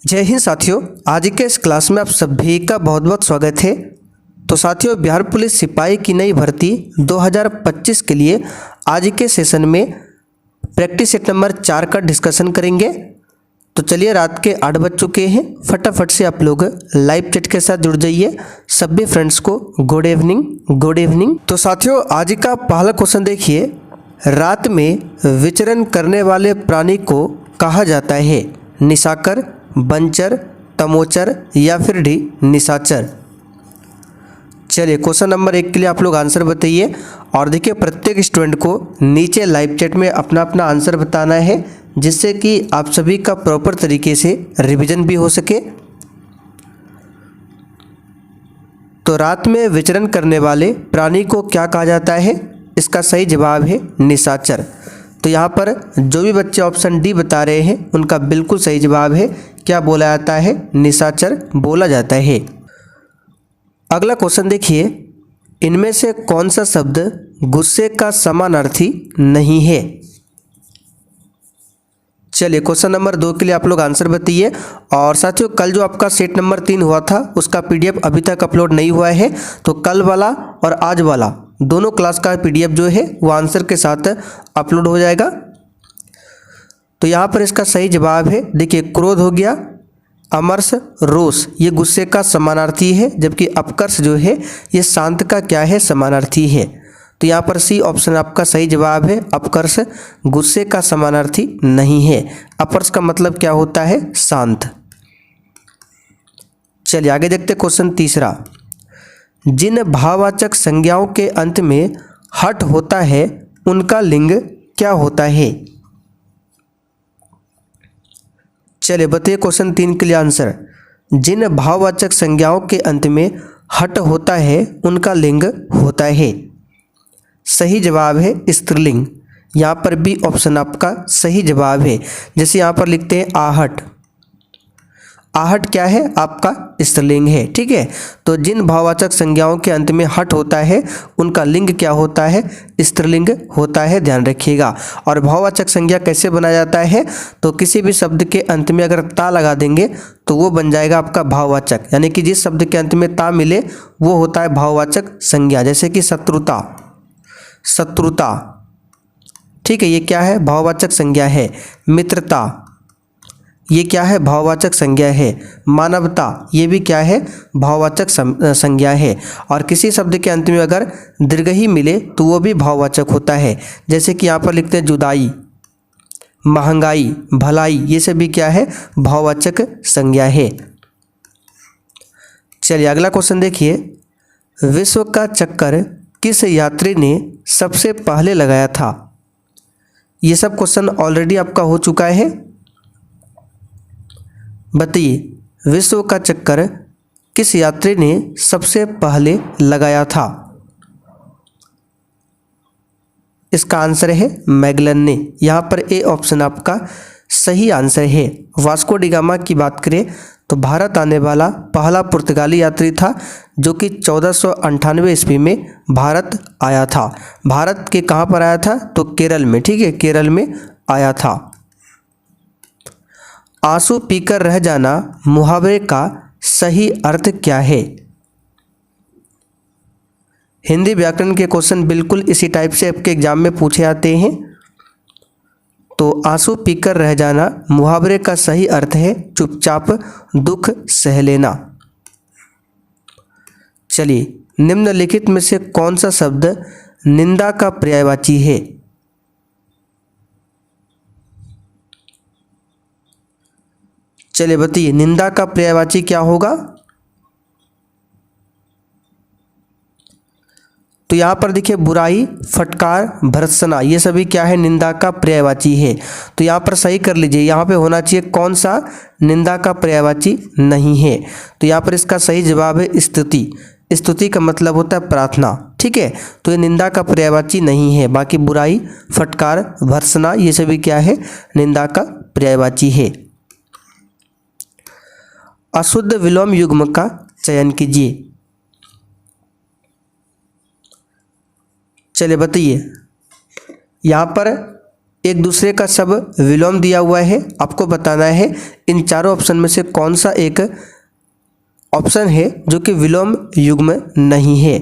जय हिंद साथियों, आज के इस क्लास में आप सभी का बहुत बहुत स्वागत है। तो साथियों, बिहार पुलिस सिपाही की नई भर्ती 2025 के लिए आज के सेशन में प्रैक्टिस सेट नंबर 4 का डिस्कशन करेंगे। तो चलिए, रात के 8 बज चुके हैं, फटाफट से आप लोग लाइव चैट के साथ जुड़ जाइए। सभी फ्रेंड्स को गुड इवनिंग, गुड इवनिंग। तो साथियों, आज का पहला क्वेश्चन देखिए, रात में विचरण करने वाले प्राणी को कहा जाता है? निशाकर, बंचर, तमोचर या फिर डी निशाचर। चलिए, क्वेश्चन नंबर 1 के लिए आप लोग आंसर बताइए। और देखिए, प्रत्येक स्टूडेंट को नीचे लाइव चैट में अपना अपना आंसर बताना है, जिससे कि आप सभी का प्रॉपर तरीके से रिवीजन भी हो सके। तो रात में विचरण करने वाले प्राणी को क्या कहा जाता है? इसका सही जवाब है निशाचर। तो यहाँ पर जो भी बच्चे ऑप्शन डी बता रहे हैं, उनका बिल्कुल सही जवाब है। क्या बोला जाता है? निशाचर बोला जाता है। अगला क्वेश्चन देखिए, इनमें से कौन सा शब्द गुस्से का समानार्थी नहीं है? चलिए, क्वेश्चन नंबर 2 के लिए आप लोग आंसर बताइए। और साथियों, कल जो आपका सेट नंबर 3 हुआ था, उसका पीडीएफ अभी तक अपलोड नहीं हुआ है। तो कल वाला और आज वाला दोनों क्लास का पीडीएफ जो है वो आंसर के साथ अपलोड हो जाएगा। तो यहाँ पर इसका सही जवाब है, देखिए, क्रोध हो गया, अमर्ष, रोष ये गुस्से का समानार्थी है, जबकि अपकर्ष जो है ये शांत का क्या है? समानार्थी है। तो यहाँ पर सी ऑप्शन आपका सही जवाब है। अपकर्ष गुस्से का समानार्थी नहीं है। अपकर्ष का मतलब क्या होता है? शांत। चलिए आगे देखते क्वेश्चन तीसरा, जिन भाववाचक संज्ञाओं के अंत में हट होता है उनका लिंग क्या होता है? चलिए बताइए, क्वेश्चन 3 के लिए आंसर। जिन भाववाचक संज्ञाओं के अंत में हट होता है उनका लिंग होता है। सही जवाब है स्त्रीलिंग। यहाँ पर भी ऑप्शन आपका सही जवाब है। जैसे यहाँ पर लिखते हैं आहट, आहट क्या है? आपका स्त्रीलिंग है। ठीक है, तो जिन भाववाचक संज्ञाओं के अंत में हट होता है उनका लिंग क्या होता है? स्त्रीलिंग होता है, ध्यान रखिएगा। और भाववाचक संज्ञा कैसे बनाया जाता है? तो किसी भी शब्द के अंत में अगर ता लगा देंगे तो वो बन जाएगा आपका भाववाचक, यानी कि जिस शब्द के अंत में ता मिले वो होता है भाववाचक संज्ञा। जैसे कि शत्रुता, शत्रुता, ठीक है, ये क्या है? भाववाचक संज्ञा है। मित्रता, ये क्या है? भाववाचक संज्ञा है। मानवता, ये भी क्या है? भाववाचक संज्ञा है। और किसी शब्द के अंत में अगर दीर्घ ही मिले तो वो भी भाववाचक होता है। जैसे कि यहाँ पर लिखते हैं जुदाई, महंगाई, भलाई, ये सभी क्या है? भाववाचक संज्ञा है। चलिए अगला क्वेश्चन देखिए, विश्व का चक्कर किस यात्री ने सबसे पहले लगाया था? ये सब क्वेश्चन ऑलरेडी आपका हो चुका है। बताइए, विश्व का चक्कर किस यात्री ने सबसे पहले लगाया था? इसका आंसर है मैगलन ने। यहाँ पर ए ऑप्शन आपका सही आंसर है। वास्को डी गामा की बात करें तो भारत आने वाला पहला पुर्तगाली यात्री था, जो कि 1498 ईस्वी में भारत आया था। भारत के कहाँ पर आया था? तो केरल में। ठीक है, केरल में आया था। आंसू पीकर रह जाना मुहावरे का सही अर्थ क्या है? हिंदी व्याकरण के क्वेश्चन बिल्कुल इसी टाइप से आपके एग्जाम में पूछे आते हैं। तो आंसू पीकर रह जाना मुहावरे का सही अर्थ है चुपचाप दुख सह लेना। चलिए, निम्नलिखित में से कौन सा शब्द निंदा का पर्यायवाची है? चलिए बताइए, निंदा का पर्यायवाची क्या होगा? तो यहाँ पर देखिए, बुराई, फटकार, भर्त्सना, ये सभी क्या है? निंदा का पर्यायवाची है। तो यहाँ पर सही कर लीजिए, यहाँ पे होना चाहिए कौन सा? निंदा का पर्यायवाची नहीं है। तो यहाँ पर इसका सही जवाब है स्तुति। स्तुति का मतलब होता है प्रार्थना। ठीक है, तो ये निंदा का पर्यायवाची नहीं है। बाकी बुराई, फटकार, भर्त्सना, ये सभी क्या है? निंदा का पर्यायवाची है। अशुद्ध विलोम युग्म का चयन कीजिए। चलिए बताइए, यहाँ पर एक दूसरे का सब विलोम दिया हुआ है। आपको बताना है इन चारों ऑप्शन में से कौन सा एक ऑप्शन है जो कि विलोम युग्म नहीं है।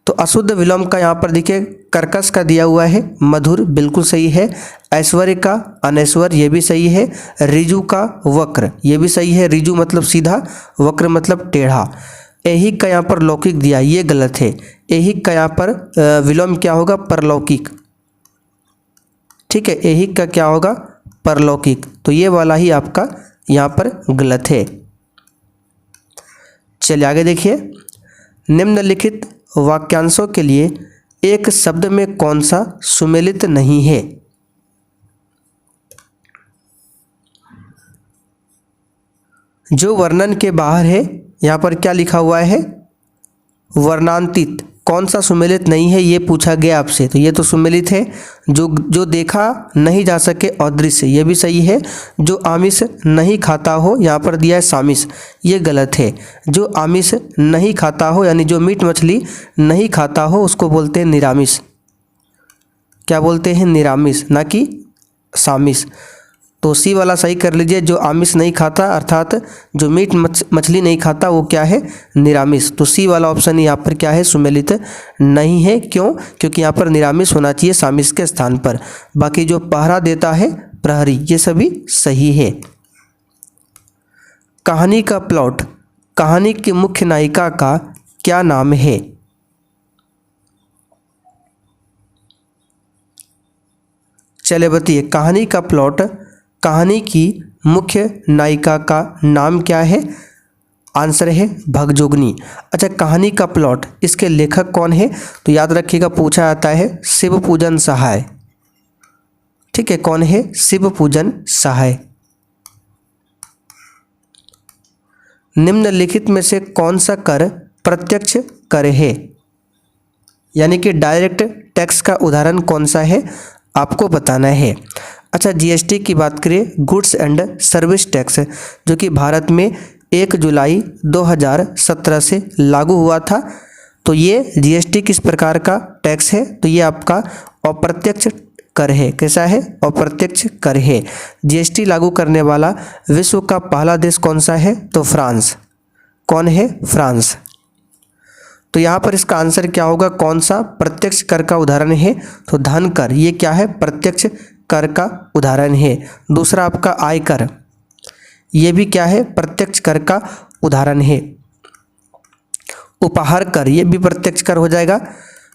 तो अशुद्ध विलोम का यहाँ पर देखिए कर्कश का दिया हुआ है, मधुर बिल्कुल सही है, ऐश्वर्य का अनैश्वर ये भी सही है, रिजु का वक्र ये भी सही है, रिजु मतलब सीधा, वक्र मतलब टेढ़ा। ऐहिक का यहाँ पर लौकिक दिया, ये गलत है। ऐहिक का यहाँ पर विलोम क्या होगा, परलौकिक। ठीक है, ऐहिक का क्या होगा, परलौकिक। तो ये वाला ही आपका यहाँ पर गलत है। चलिए आगे देखिए, निम्नलिखित वाक्यांशों के लिए एक शब्द में कौन सा सुमेलित नहीं है। जो वर्णन के बाहर है, यहाँ पर क्या लिखा हुआ है, वर्णांतित। कौन सा सुमेलित नहीं है ये पूछा गया आपसे, तो ये तो सुमेलित है। जो देखा नहीं जा सके अदृश्य ये भी सही है। जो आमिष नहीं खाता हो, यहाँ पर दिया है सामिष, ये गलत है। जो आमिष नहीं खाता हो यानी जो मीट मछली नहीं खाता हो उसको बोलते हैं निरामिष। क्या बोलते हैं, निरामिष, ना कि सामिष। तो सी वाला सही कर लीजिए, जो आमिष नहीं खाता अर्थात जो मीट मछली नहीं खाता वो क्या है, निरामिष। तो सी वाला ऑप्शन यहाँ पर क्या है, सुमेलित नहीं है। क्यों, क्योंकि यहाँ पर निरामिष होना चाहिए सामिष के स्थान पर। बाकी जो पहरा देता है प्रहरी, ये सभी सही है। कहानी का प्लॉट, कहानी की मुख्य नायिका का क्या नाम है। चले बताइए, कहानी का प्लॉट, कहानी की मुख्य नायिका का नाम क्या है। आंसर है भगजोगनी। अच्छा, कहानी का प्लॉट, इसके लेखक कौन है, तो याद रखिएगा पूछा जाता है शिवपूजन सहाय। ठीक है, कौन है, शिवपूजन सहाय। निम्नलिखित में से कौन सा कर प्रत्यक्ष कर है, यानी कि डायरेक्ट टैक्स का उदाहरण कौन सा है, आपको बताना है। अच्छा, जीएसटी की बात करें, गुड्स एंड सर्विस टैक्स, जो कि भारत में 1 जुलाई 2017 से लागू हुआ था। तो ये जीएसटी किस प्रकार का टैक्स है, तो ये आपका अप्रत्यक्ष कर है। कैसा है, अप्रत्यक्ष कर है। जीएसटी लागू करने वाला विश्व का पहला देश कौन सा है, तो फ्रांस। कौन है, फ्रांस। तो यहाँ पर इसका आंसर क्या होगा, कौन सा प्रत्यक्ष कर का उदाहरण है, तो धन कर, ये क्या है, प्रत्यक्ष कर का उदाहरण है। दूसरा आपका आयकर, ये भी क्या है, प्रत्यक्ष कर का उदाहरण है। उपहार कर, ये भी प्रत्यक्ष कर हो जाएगा।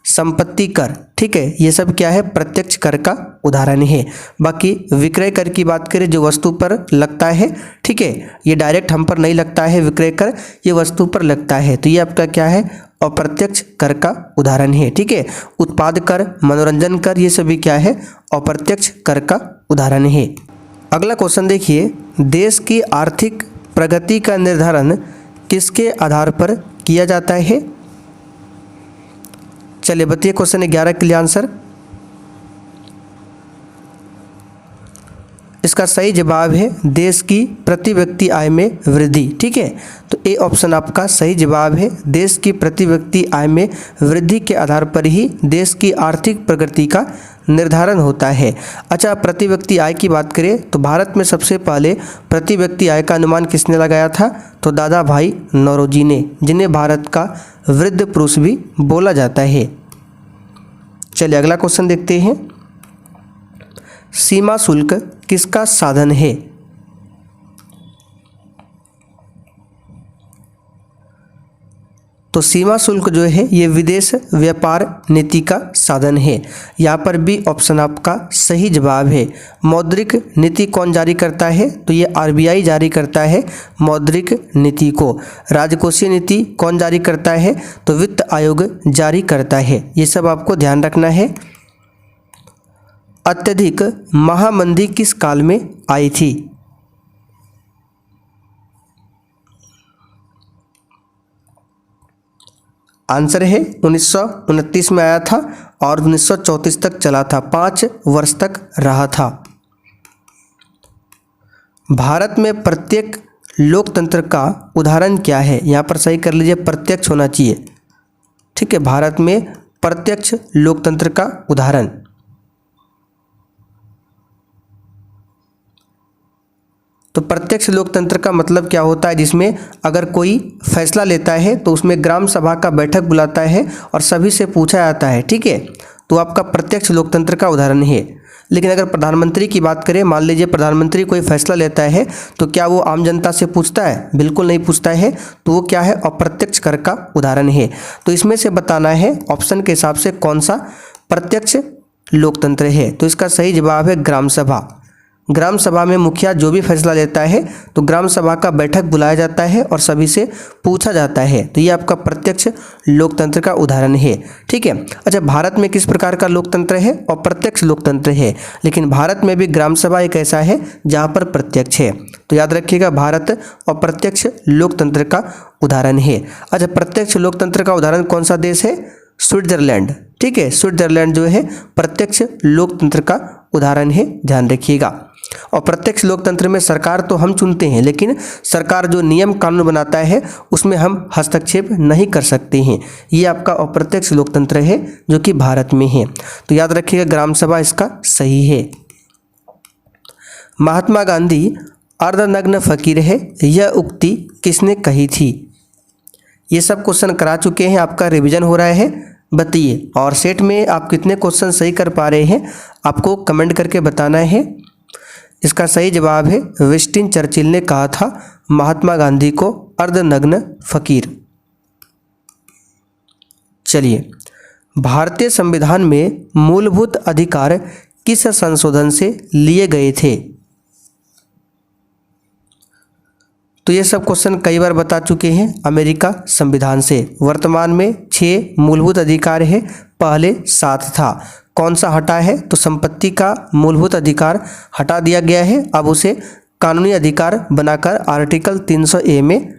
संपत्ति कर, ठीक है, ये सब क्या है, प्रत्यक्ष कर का उदाहरण है। बाकी विक्रय कर की बात करें, जो वस्तु पर लगता है, ठीक है, ये डायरेक्ट हम पर नहीं लगता है विक्रय कर, ये वस्तु पर लगता है, तो ये आपका क्या है, अप्रत्यक्ष कर का उदाहरण है। ठीक है, उत्पाद कर, मनोरंजन कर, ये सभी क्या है, अप्रत्यक्ष कर का उदाहरण है। अगला क्वेश्चन देखिए, देश की आर्थिक प्रगति का निर्धारण किसके आधार पर किया जाता है। चलिए बताइए, क्वेश्चन 11 के लिए आंसर। इसका सही जवाब है देश की प्रति व्यक्ति आय में वृद्धि। ठीक है, तो ए ऑप्शन आपका सही जवाब है। देश की प्रति व्यक्ति आय में वृद्धि के आधार पर ही देश की आर्थिक प्रगति का निर्धारण होता है। अच्छा, प्रति व्यक्ति आय की बात करें तो भारत में सबसे पहले प्रति व्यक्ति आय का अनुमान किसने लगाया था, तो दादा भाई नौरोजी ने, जिन्हें भारत का वृद्ध पुरुष भी बोला जाता है। चलिए अगला क्वेश्चन देखते हैं, सीमा शुल्क किसका साधन है। तो सीमा शुल्क जो है ये विदेश व्यापार नीति का साधन है। यहाँ पर भी ऑप्शन आपका सही जवाब है। मौद्रिक नीति कौन जारी करता है, तो ये आरबीआई जारी करता है मौद्रिक नीति को। राजकोषीय नीति कौन जारी करता है, तो वित्त आयोग जारी करता है। ये सब आपको ध्यान रखना है। अत्यधिक महामंदी किस काल में आई थी। आंसर है 1929 में आया था और 1934 तक चला था, 5 वर्ष तक रहा था। भारत में प्रत्येक लोकतंत्र का उदाहरण क्या है, यहाँ पर सही कर लीजिए, प्रत्यक्ष होना चाहिए। ठीक है, भारत में प्रत्यक्ष लोकतंत्र का उदाहरण तो प्रत्यक्ष लोकतंत्र का मतलब क्या होता है, जिसमें अगर कोई फैसला लेता है तो उसमें ग्राम सभा का बैठक बुलाता है और सभी से पूछा जाता है, ठीक है। तो आपका प्रत्यक्ष लोकतंत्र का उदाहरण है। लेकिन अगर प्रधानमंत्री की बात करें, मान लीजिए प्रधानमंत्री कोई फैसला लेता है तो क्या वो आम जनता से पूछता है? बिल्कुल नहीं पूछता है। तो वो क्या है? अप्रत्यक्ष कर का उदाहरण है। तो इसमें से बताना है ऑप्शन के हिसाब से कौन सा प्रत्यक्ष लोकतंत्र है। तो इसका सही जवाब है ग्राम सभा। ग्राम सभा में मुखिया जो भी फैसला लेता है तो ग्राम सभा का बैठक बुलाया जाता है और सभी से पूछा जाता है। तो ये आपका प्रत्यक्ष लोकतंत्र का उदाहरण है, ठीक है। अच्छा, भारत में किस प्रकार का लोकतंत्र है? अप्रत्यक्ष लोकतंत्र है। लेकिन भारत में भी ग्राम सभा एक ऐसा है जहाँ पर प्रत्यक्ष है। तो याद रखिएगा, भारत अप्रत्यक्ष लोकतंत्र का उदाहरण है। अच्छा, प्रत्यक्ष लोकतंत्र का उदाहरण कौन सा देश है? स्विट्जरलैंड, ठीक है। स्विट्जरलैंड जो है प्रत्यक्ष लोकतंत्र का उदाहरण है, ध्यान रखिएगा। और प्रत्यक्ष लोकतंत्र में सरकार तो हम चुनते हैं, लेकिन सरकार जो नियम कानून बनाता है उसमें हम हस्तक्षेप नहीं कर सकते हैं। ये आपका अप्रत्यक्ष लोकतंत्र है जो कि भारत में है। तो याद रखिएगा, ग्राम सभा इसका सही है। महात्मा गांधी अर्धनग्न फकीर है, यह उक्ति किसने कही थी? ये सब क्वेश्चन करा चुके हैं, आपका रिवीजन हो रहा है, बताइए। और सेट में आप कितने क्वेश्चन सही कर पा रहे हैं आपको कमेंट करके बताना है। इसका सही जवाब है विंस्टन चर्चिल ने कहा था महात्मा गांधी को अर्धनग्न फकीर। चलिए, भारतीय संविधान में मूलभूत अधिकार किस संशोधन से लिए गए थे? तो ये सब क्वेश्चन कई बार बता चुके हैं, अमेरिका संविधान से। वर्तमान में 6 मूलभूत अधिकार है, पहले 7 था। कौन सा हटा है? तो संपत्ति का मूलभूत अधिकार हटा दिया गया है, अब उसे कानूनी अधिकार बनाकर आर्टिकल 300A में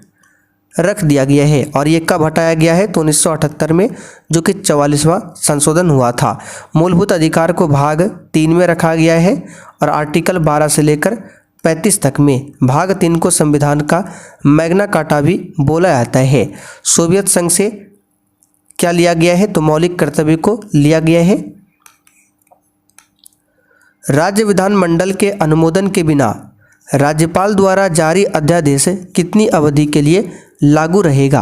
रख दिया गया है। और ये कब हटाया गया है? तो 1978 में, जो कि 44वां संशोधन हुआ था। मूलभूत अधिकार को भाग 3 में रखा गया है और आर्टिकल 12 से लेकर 35 तक में। भाग 3 को संविधान का मैग्ना कार्टा भी बोला जाता है। सोवियत संघ से क्या लिया गया है? तो मौलिक कर्तव्य को लिया गया है। राज्य विधानमंडल के अनुमोदन के बिना राज्यपाल द्वारा जारी अध्यादेश कितनी अवधि के लिए लागू रहेगा?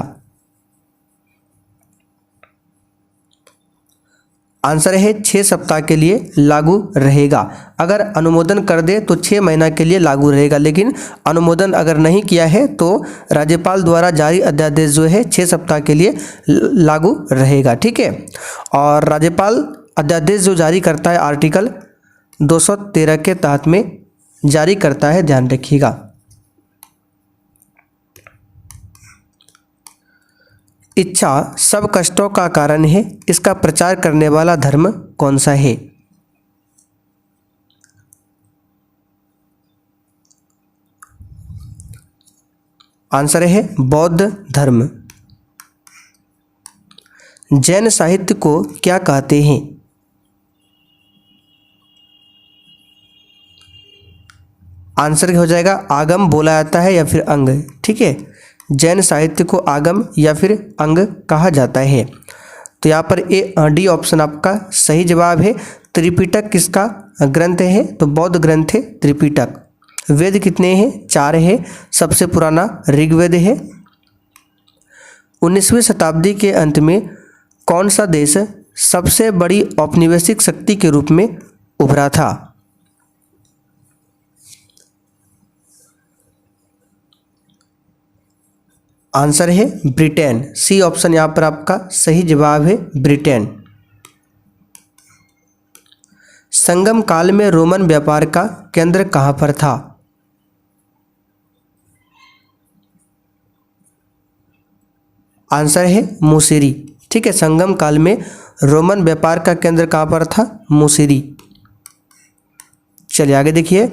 आंसर है 6 सप्ताह के लिए लागू रहेगा। अगर अनुमोदन कर दे तो 6 महीना के लिए लागू रहेगा, लेकिन अनुमोदन अगर नहीं किया है तो राज्यपाल द्वारा जारी अध्यादेश जो है 6 सप्ताह के लिए लागू रहेगा, ठीक है। और राज्यपाल अध्यादेश जो जारी करता है आर्टिकल 213 के तहत में जारी करता है, ध्यान रखिएगा। इच्छा सब कष्टों का कारण है, इसका प्रचार करने वाला धर्म कौन सा है? आंसर है बौद्ध धर्म। जैन साहित्य को क्या कहते हैं? आंसर हो जाएगा आगम बोला जाता है या फिर अंग, ठीक है। जैन साहित्य को आगम या फिर अंग कहा जाता है। तो यहाँ पर डी ऑप्शन आपका सही जवाब है। त्रिपिटक किसका ग्रंथ है? तो बौद्ध ग्रंथ है त्रिपिटक। वेद कितने हैं? 4 है। सबसे पुराना ऋग्वेद है। 19वीं शताब्दी के अंत में कौन सा देश सबसे बड़ी औपनिवेशिक शक्ति के रूप में उभरा था? आंसर है ब्रिटेन। सी ऑप्शन यहाँ पर आपका सही जवाब है, ब्रिटेन। संगम काल में रोमन व्यापार का केंद्र कहाँ पर था? आंसर है मुसिरी, ठीक है। संगम काल में रोमन व्यापार का केंद्र कहाँ पर था? मुसिरी। चलिए आगे देखिए,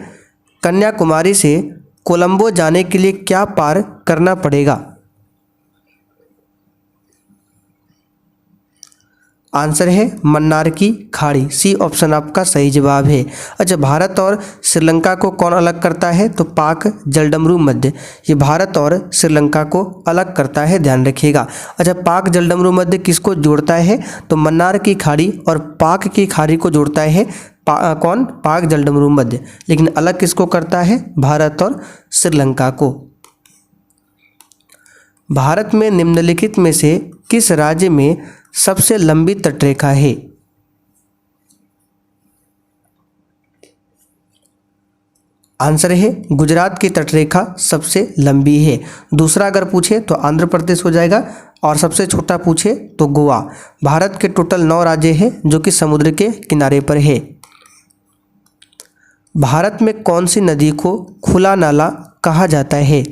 कन्याकुमारी से कोलंबो जाने के लिए क्या पार करना पड़ेगा? आंसर है मन्नार की खाड़ी। सी ऑप्शन आपका सही जवाब है। अच्छा, भारत और श्रीलंका को कौन अलग करता है? तो पाक जलडमरू मध्य। ये भारत और श्रीलंका को अलग करता है, ध्यान रखिएगा। अच्छा, पाक जलडमरू मध्य किसको जोड़ता है? तो मन्नार की खाड़ी और पाक की खाड़ी को जोड़ता है कौन, पाक जलडमरू मध्य, लेकिन अलग किसको करता है, भारत और श्रीलंका को। भारत में निम्नलिखित में से किस राज्य में सबसे लंबी तटरेखा है? आंसर है गुजरात की तटरेखा सबसे लंबी है। दूसरा अगर पूछे तो आंध्र प्रदेश हो जाएगा, और सबसे छोटा पूछे तो गोवा। भारत के टोटल 9 राज्य हैं जो कि समुद्र के किनारे पर है। भारत में कौन सी नदी को खुला नाला कहा जाता है?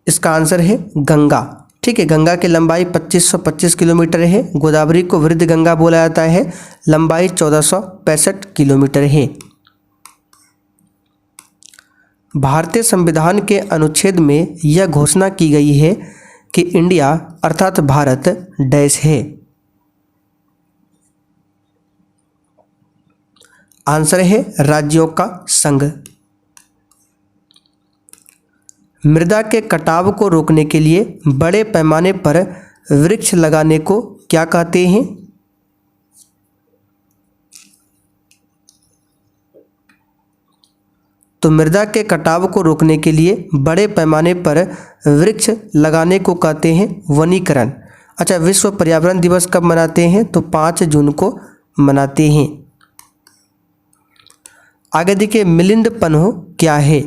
इसका आंसर है गंगा। ठीक है, गंगा की लंबाई 2525 किलोमीटर है। गोदावरी को वृद्ध गंगा बोला जाता है, लंबाई 1465 किलोमीटर है। भारतीय संविधान के अनुच्छेद में यह घोषणा की गई है कि इंडिया अर्थात भारत डैश है। आंसर है राज्यों का संघ। मृदा के कटाव को रोकने के लिए बड़े पैमाने पर वृक्ष लगाने को क्या कहते हैं? तो मृदा के कटाव को रोकने के लिए बड़े पैमाने पर वृक्ष लगाने को कहते हैं वनीकरण। अच्छा, विश्व पर्यावरण दिवस कब मनाते हैं? तो 5 जून को मनाते हैं। आगे देखिए, मिलिंद पन्हो क्या है?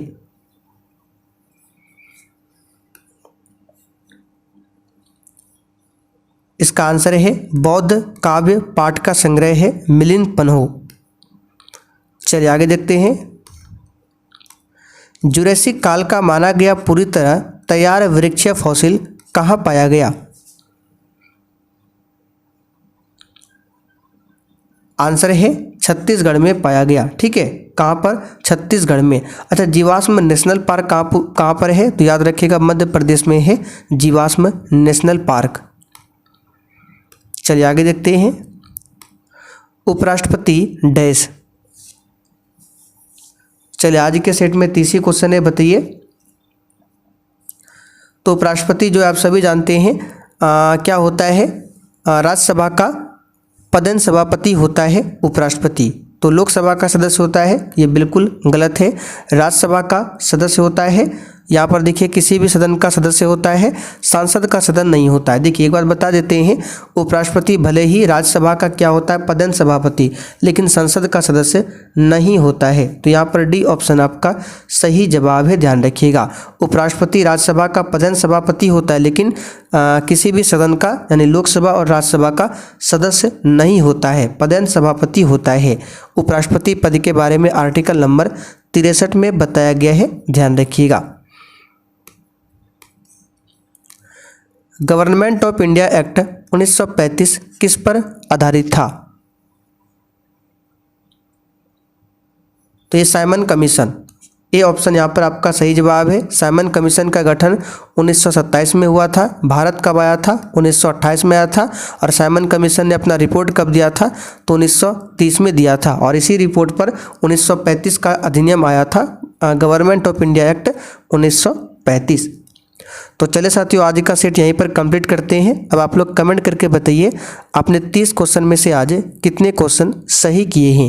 इसका आंसर है बौद्ध काव्य पाठ का संग्रह है मिलिंद पन्हो। चलिए आगे देखते हैं। जुरैसिक काल का माना गया पूरी तरह तैयार वृक्षीय फॉसिल कहाँ पाया गया? आंसर है छत्तीसगढ़ में पाया गया। ठीक है, कहाँ पर? छत्तीसगढ़ में। अच्छा, जीवाश्म नेशनल पार्क कहाँ पर है? तो याद रखिएगा मध्य प्रदेश में है जीवाश्म नेशनल पार्क। चलिए आगे देखते हैं। उपराष्ट्रपति डैश। चलिए आज के सेट में 30 क्वेश्चन है, बताइए। तो उपराष्ट्रपति जो आप सभी जानते हैं क्या होता है? राज्यसभा का पदेन सभापति होता है उपराष्ट्रपति। तो लोकसभा का सदस्य होता है, ये बिल्कुल गलत है। राज्यसभा का सदस्य होता है, यहाँ पर देखिए किसी भी सदन का सदस्य होता है, सांसद का सदन नहीं होता है। देखिए एक बात बता देते हैं, उपराष्ट्रपति भले ही राज्यसभा का क्या होता है, पदेन सभापति, लेकिन संसद का सदस्य नहीं होता है। तो यहाँ पर डी ऑप्शन आपका सही जवाब है, ध्यान रखिएगा। उपराष्ट्रपति राज्यसभा का पदेन सभापति होता है, लेकिन किसी भी सदन का यानी लोकसभा और राज्यसभा का सदस्य नहीं होता है, पदेन सभापति होता है। उपराष्ट्रपति पद के बारे में आर्टिकल नंबर 63 में बताया गया है, ध्यान रखिएगा। गवर्नमेंट ऑफ इंडिया एक्ट 1935 किस पर आधारित था? तो ये साइमन कमीशन, ए ऑप्शन यहाँ पर आपका सही जवाब है। साइमन कमीशन का गठन 1927 में हुआ था। भारत कब आया था? 1928 में आया था। और साइमन कमीशन ने अपना रिपोर्ट कब दिया था? तो 1930 में दिया था। और इसी रिपोर्ट पर 1935 का अधिनियम आया था, गवर्नमेंट ऑफ इंडिया एक्ट 1935। तो चले साथियों, आज का सेट यहीं पर कंप्लीट करते हैं। अब आप लोग कमेंट करके बताइए आपने 30 क्वेश्चन में से आज कितने क्वेश्चन सही किए हैं।